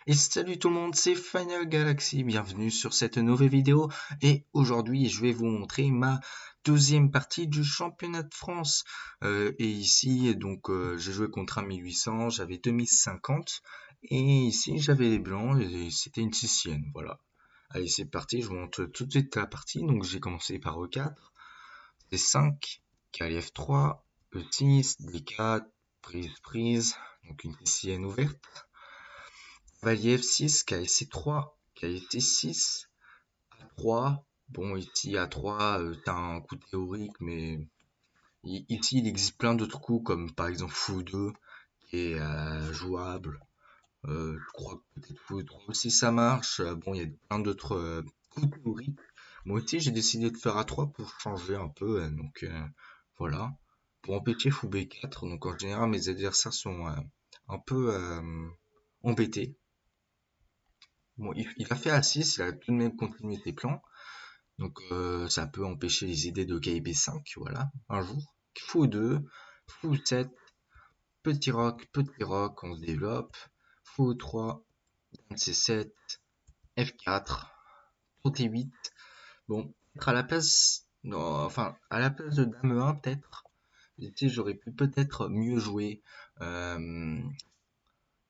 Et salut tout le monde, c'est Final Galaxy, bienvenue sur cette nouvelle vidéo et aujourd'hui je vais vous montrer ma deuxième partie du championnat de France. Et ici j'ai joué contre un 1800, j'avais 2050 et ici j'avais les blancs et c'était une sixième, voilà. Allez c'est parti, je vous montre tout de suite la partie, donc j'ai commencé par E4, D5, KLF3, E6, D4, prise, donc une sixième ouverte. Cavalier F6, KSC3, KSC6, A3. Bon, ici, A3, t'as un coup théorique, mais ici, il existe plein d'autres coups, comme par exemple Fou 2, qui est jouable. Je crois que peut-être Fou 3 aussi, ça marche. Bon, il y a plein d'autres coups théoriques. Moi aussi, j'ai décidé de faire A3 pour changer un peu, voilà. Pour empêcher Fou B4, donc en général, mes adversaires sont un peu embêtés. Bon, il a fait A6, il a tout de même continué ses plans, donc ça peut empêcher les idées de KIB5, voilà, un jour. Fou 2, Fou 7, petit roc, on se développe. Fou 3, C7, F4, Tour T8. Bon, être à la place, non, enfin, à la place de Dame 1, peut-être, j'aurais pu peut-être mieux jouer. Euh,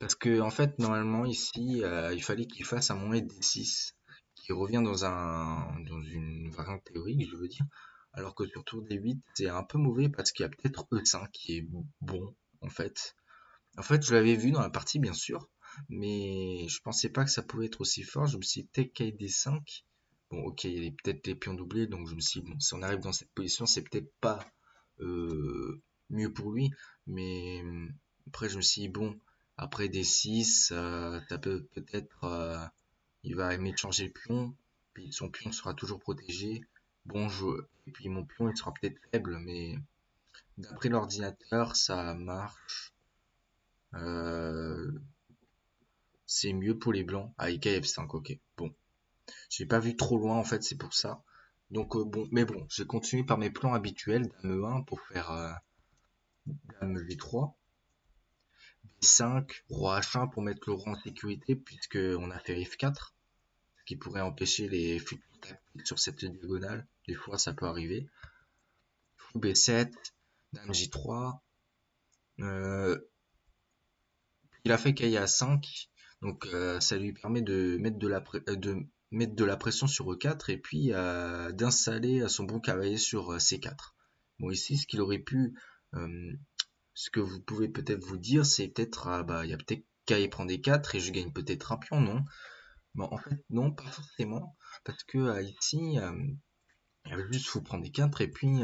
Parce que en fait, normalement ici, il fallait qu'il fasse un moins D6, qui revient dans une variante théorique, je veux dire. Alors que sur tour D8, c'est un peu mauvais parce qu'il y a peut-être E5 qui est bon, en fait. En fait, je l'avais vu dans la partie, bien sûr, mais je pensais pas que ça pouvait être aussi fort. Je me suis dit, peut-être KD5. Bon, ok, il y a peut-être les pions doublés, donc je me suis dit, bon, si on arrive dans cette position, c'est peut-être pas mieux pour lui. Mais après, je me suis dit, bon, après D6, ça peut peut-être. Il va aimer changer le pion, puis son pion sera toujours protégé. Bon, et puis mon pion, il sera peut-être faible, mais d'après l'ordinateur, ça marche. Euh, c'est mieux pour les blancs. Ah, IKF5, ok. Bon, j'ai pas vu trop loin en fait, c'est pour ça. Donc bon, mais bon, j'ai continué par mes plans habituels, dame E1 pour faire dame G3, B5, roi H1 pour mettre le roi en sécurité puisque on a fait F4, ce qui pourrait empêcher les futurs tactiques sur cette diagonale. Des fois, ça peut arriver. Fou B7, dame J3. Euh, il a fait Kaya 5, donc ça lui permet de mettre de la pression sur E4 et puis d'installer son bon cavalier sur C4. Bon ici, ce qu'il aurait pu, euh, ce que vous pouvez peut-être vous dire, c'est peut-être, ah, bah il y a peut-être Kaya prend D4 et je gagne peut-être un pion, non? Bon en fait non, pas forcément, parce que ici, il y a juste faut prendre D4 et puis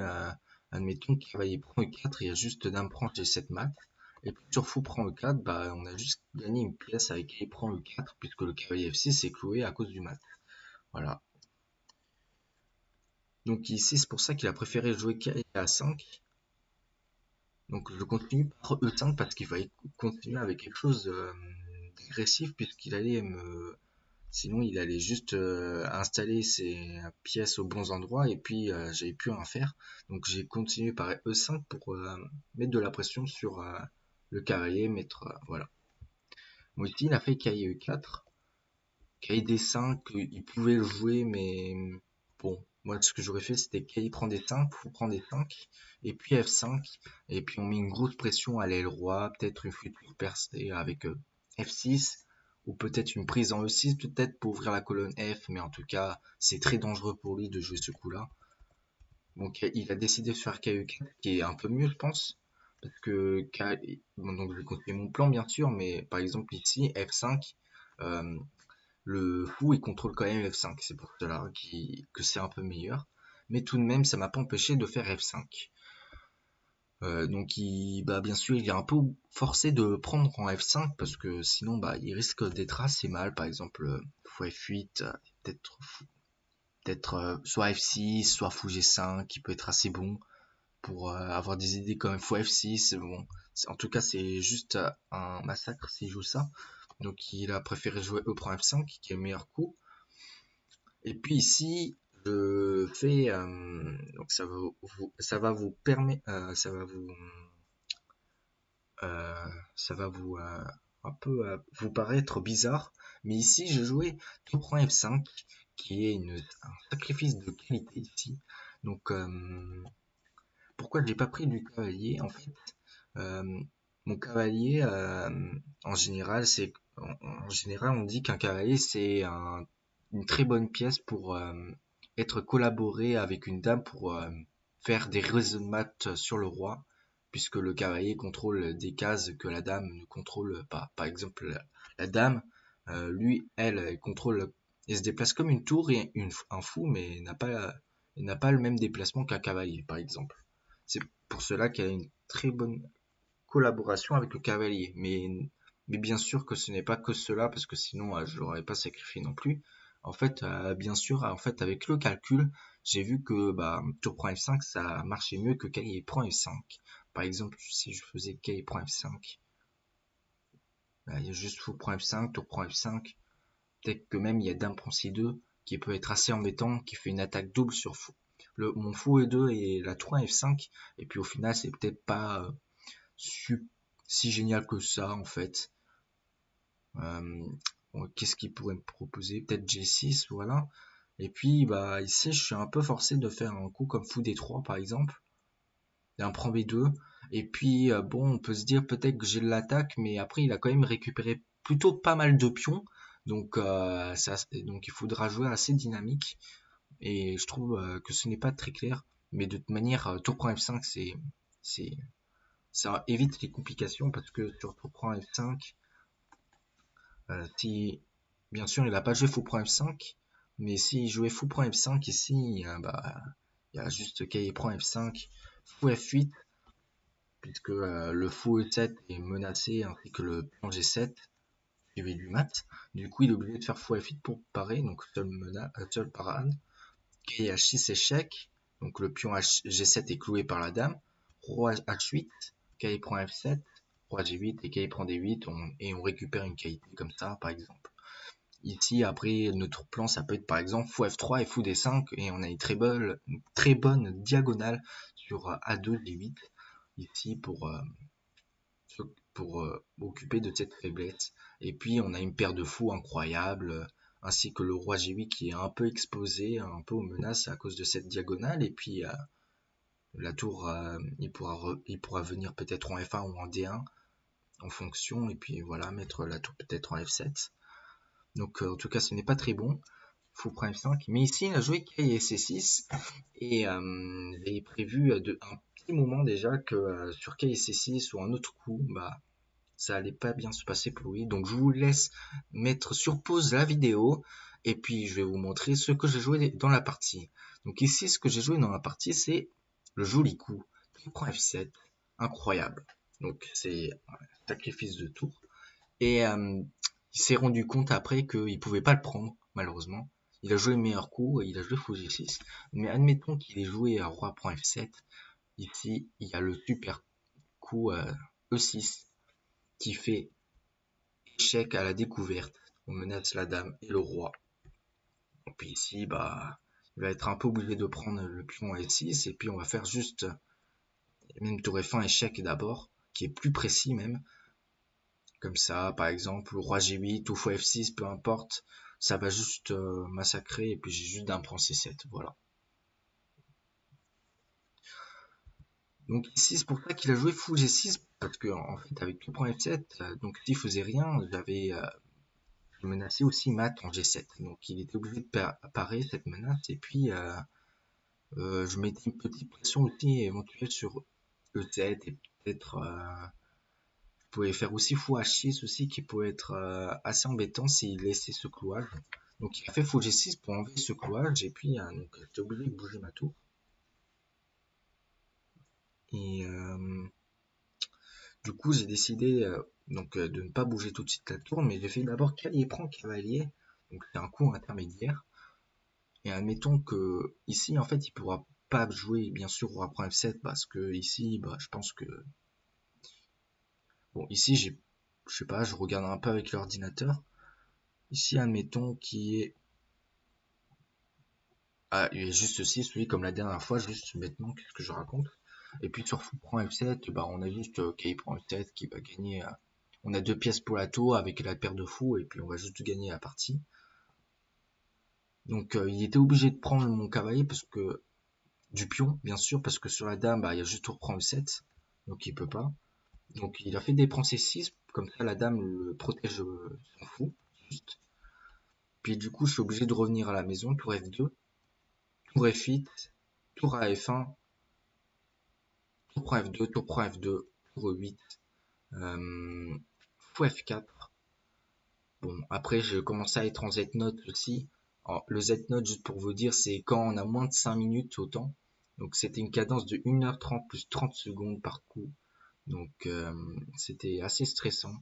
admettons que cavalier prend E4, il y a juste dame prend G7 mat. Et puis sur fou prend E4, bah on a juste gagné une pièce avec cavalier prend E4 puisque le cavalier F6 est cloué à cause du mat. Voilà. Donc ici c'est pour ça qu'il a préféré jouer cavalier A5. Donc je continue par E5 parce qu'il fallait continuer avec quelque chose d'agressif puisqu'il allait me sinon il allait juste installer ses pièces aux bons endroits et puis j'avais plus rien faire. Donc j'ai continué par E5 pour mettre de la pression sur le cavalier, mettre voilà. Moi aussi il a fait cavalier E4, cavalier D5, il pouvait le jouer mais bon, moi ce que j'aurais fait c'était cavalier prend D5, fou prend D5 et puis F5 et puis on met une grosse pression à l'aile roi, peut-être une future percée avec F6 ou peut-être une prise en E6 peut-être pour ouvrir la colonne F, mais en tout cas c'est très dangereux pour lui de jouer ce coup-là. Donc il a décidé de faire KE4 qui est un peu mieux je pense parce que bon, donc je vais continuer mon plan bien sûr, mais par exemple ici F5, euh, le fou il contrôle quand même F5, c'est pour cela que c'est un peu meilleur, mais tout de même ça m'a pas empêché de faire F5. Donc bah, bien sûr, il est un peu forcé de prendre en F5 parce que sinon bah, il risque d'être assez mal. Par exemple, fou F8, peut-être soit F6, soit fou G5 qui peut être assez bon pour avoir des idées comme fou F6. Bon, en tout cas, c'est juste un massacre s'il joue ça. Donc il a préféré jouer E prend F5 qui est le meilleur coup. Et puis ici, je fais donc ça va vous permettre ça va vous un peu vous paraître bizarre, Mais ici, j'ai joué tour prend F5, qui est un sacrifice de qualité ici. Donc, pourquoi j'ai pas pris du cavalier? En fait, euh, mon cavalier, en général, en général, on dit qu'un cavalier, c'est une très bonne pièce pour être collaboré avec une dame pour faire des raisonnements sur le roi, puisque le cavalier contrôle des cases que la dame ne contrôle pas. Par exemple, la dame, elle contrôle, elle se déplace comme une tour et un fou, mais elle n'a pas le même déplacement qu'un cavalier, par exemple. C'est pour cela qu'elle a une très bonne collaboration avec le cavalier. Mais bien sûr que ce n'est pas que cela, parce que sinon je l'aurais pas sacrifié non plus. En fait, bien sûr, en fait, avec le calcul, j'ai vu que tour prend F5, ça marchait mieux que cavalier prend F5. Par exemple, si je faisais cavalier prend F5, il y a juste fou prend F5, tour prend F5. Peut-être que même il y a dame prend C2 qui peut être assez embêtant, qui fait une attaque double sur fou. Mon fou E2 et la tour F5, et puis au final, c'est peut-être pas si génial que ça en fait. Euh, Qu'est-ce qu'il pourrait me proposer? Peut-être G6, voilà. Et puis ici je suis un peu forcé de faire un coup comme fou D3 par exemple. Et un prend B2. Et puis bon, on peut se dire peut-être que j'ai l'attaque, mais après il a quand même récupéré plutôt pas mal de pions. Donc, donc il faudra jouer assez dynamique. Et je trouve que ce n'est pas très clair. Mais de toute manière, tour prend F5, c'est, ça évite les complications parce que sur tour prend F5, si bien sûr il n'a pas joué fou prend F5, mais s'il jouait fou prend F5 ici, il y a juste qu'il prend F5, fou F8, puisque le fou E7 est menacé ainsi que le pion G7 suivi du mat. Du coup, il est obligé de faire fou F8 pour parer, donc seule parade. K H6 échec, donc le pion G7 est cloué par la dame. Roi H8, K prend F7, roi G8 et K prend D8, et on récupère une qualité comme ça, par exemple. Ici, après, notre plan, ça peut être par exemple fou F3 et fou D5, et on a une très bonne diagonale sur A2, D8, ici pour occuper de cette faiblesse. Et puis, on a une paire de fous incroyable, ainsi que le roi G8 qui est un peu exposé, un peu aux menaces à cause de cette diagonale. Et puis, la tour, il pourra venir peut-être en F1 ou en D1 en fonction, et puis voilà, mettre la tour peut-être en F7. Donc en tout cas, ce n'est pas très bon. Fou prend F5. Mais ici, il a joué K et C6. Et j'avais prévu un petit moment déjà que sur K et C6 ou un autre coup, ça allait pas bien se passer pour lui. Donc je vous laisse mettre sur pause la vidéo. Et puis je vais vous montrer ce que j'ai joué dans la partie. Donc ici, ce que j'ai joué dans la partie, c'est le joli coup. Il prend F7. Incroyable. Donc c'est un sacrifice de tour. Et il s'est rendu compte après qu'il pouvait pas le prendre, malheureusement. Il a joué le meilleur coup et il a joué fou G6. Mais admettons qu'il ait joué à roi prend F7. Ici, il y a le super coup E6 qui fait échec à la découverte. On menace la dame et le roi. Et puis ici, il va être un peu obligé de prendre le pion F6 et puis on va faire juste même tour F1 échec d'abord, qui est plus précis même. Comme ça, par exemple, roi G8 ou fou F6, peu importe, ça va juste massacrer et puis j'ai juste d'un prend C7, voilà. Donc ici, c'est pour ça qu'il a joué fou G6, parce que en fait, avec tout prend F7, donc s'il faisait rien, j'avais menacé aussi mat en G7. Donc il était obligé de parer cette menace et puis je mettais une petite pression aussi éventuelle sur E7 et peut-être je pouvais faire aussi fou H6 aussi qui pouvait être assez embêtant s'il laissait ce clouage. Donc il a fait fou G6 pour enlever ce clouage et puis donc j'étais obligé de bouger ma tour. Et du coup j'ai décidé de ne pas bouger tout de suite la tour, mais j'ai fait d'abord cavalier prend cavalier. Donc c'est un coup intermédiaire. Et admettons que ici en fait il pourra pas jouer bien sûr roi prend F7 parce que ici je pense que bon ici je sais pas, je regarde un peu avec l'ordinateur. Ici admettons qu'il est il est juste 6, oui, comme la dernière fois, juste maintenant, qu'est-ce que je raconte? Et puis sur fou prend F7, on a juste K prend F7 qui va gagner On a 2 pièces pour la tour avec la paire de fous et puis on va juste gagner la partie. Donc il était obligé de prendre mon cavalier parce que du pion, bien sûr, parce que sur la dame, bah, il y a juste tour prend E7, donc il peut pas. Donc il a fait des prend C6, comme ça la dame le protège son fou, juste. Puis du coup, je suis obligé de revenir à la maison, tour F2, tour F8, tour à F1, tour prend F2, tour prend F2, tour E8, fou F4. Bon, après, je commençais à être en Z-note aussi. Alors, le Z-note, juste pour vous dire, c'est quand on a moins de 5 minutes au temps. Donc, c'était une cadence de 1h30 plus 30 secondes par coup. Donc, c'était assez stressant.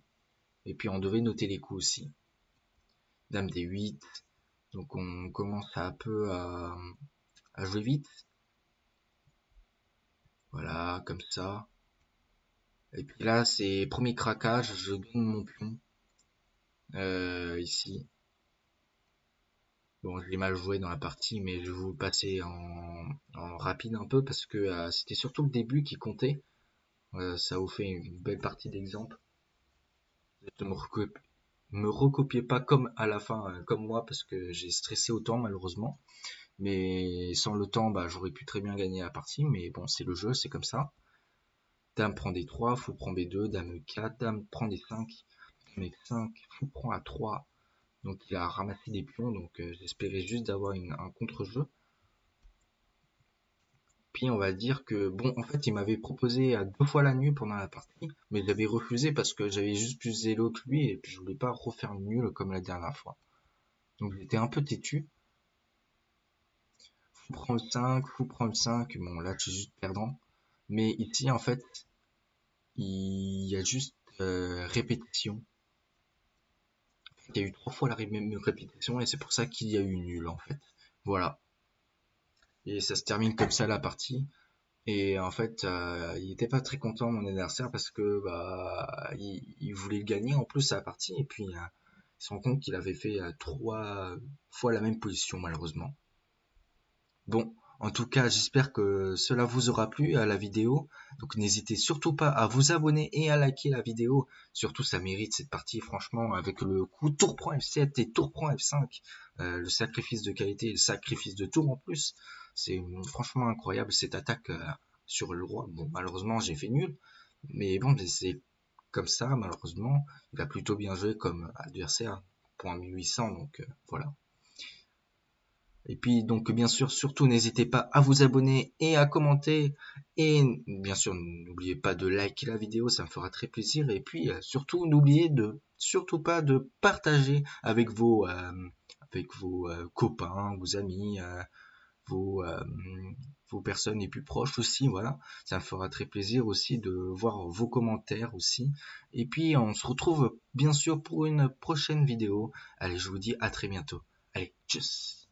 Et puis, on devait noter les coups aussi. Dame D8. Donc, on commence un peu à jouer vite. Voilà, comme ça. Et puis là, c'est premier craquage. Je gagne mon pion. Ici. Bon, je l'ai mal joué dans la partie, mais je vais vous le passer en rapide un peu parce que c'était surtout le début qui comptait. Ça vous fait une belle partie d'exemple. Ne me recopiez pas comme à la fin, comme moi, parce que j'ai stressé autant malheureusement. Mais sans le temps, bah, j'aurais pu très bien gagner la partie, mais bon, c'est le jeu, c'est comme ça. Dame prend D3, fou prend B2, dame E4, dame prend D5, dame F5, fou prend A3. Donc il a ramassé des pions, donc j'espérais juste d'avoir un contre-jeu. Puis on va dire que, bon, en fait, il m'avait proposé à 2 fois la nuit pendant la partie, mais j'avais refusé parce que j'avais juste plus zélo que lui et puis je voulais pas refaire le nul comme la dernière fois. Donc j'étais un peu têtu. Fou prend le 5, fou prend le 5, bon là je suis juste perdant. Mais ici en fait, il y a juste répétition. Il y a eu 3 fois la même répétition et c'est pour ça qu'il y a eu nul en fait. Voilà. Et ça se termine comme ça la partie. Et en fait, il était pas très content mon adversaire parce que bah il voulait gagner en plus la partie et puis il se rend compte qu'il avait fait 3 fois la même position malheureusement. Bon, en tout cas, j'espère que cela vous aura plu à la vidéo. Donc n'hésitez surtout pas à vous abonner et à liker la vidéo. Surtout ça mérite cette partie franchement avec le coup tour prend F7 et tour prend F5, le sacrifice de qualité et le sacrifice de tour en plus. C'est franchement incroyable cette attaque sur le roi. Bon, malheureusement, j'ai fait nul, mais bon, c'est comme ça, malheureusement. Il a plutôt bien joué comme adversaire, point 1800, donc voilà. Et puis donc bien sûr, surtout n'hésitez pas à vous abonner et à commenter. Et bien sûr, n'oubliez pas de liker la vidéo, ça me fera très plaisir. Et puis surtout, n'oubliez surtout pas de partager avec vos copains, vos amis, vos, euh, vos personnes les plus proches aussi. Voilà, ça me fera très plaisir aussi de voir vos commentaires aussi. Et puis on se retrouve bien sûr pour une prochaine vidéo. Allez, je vous dis à très bientôt. Allez, tchuss!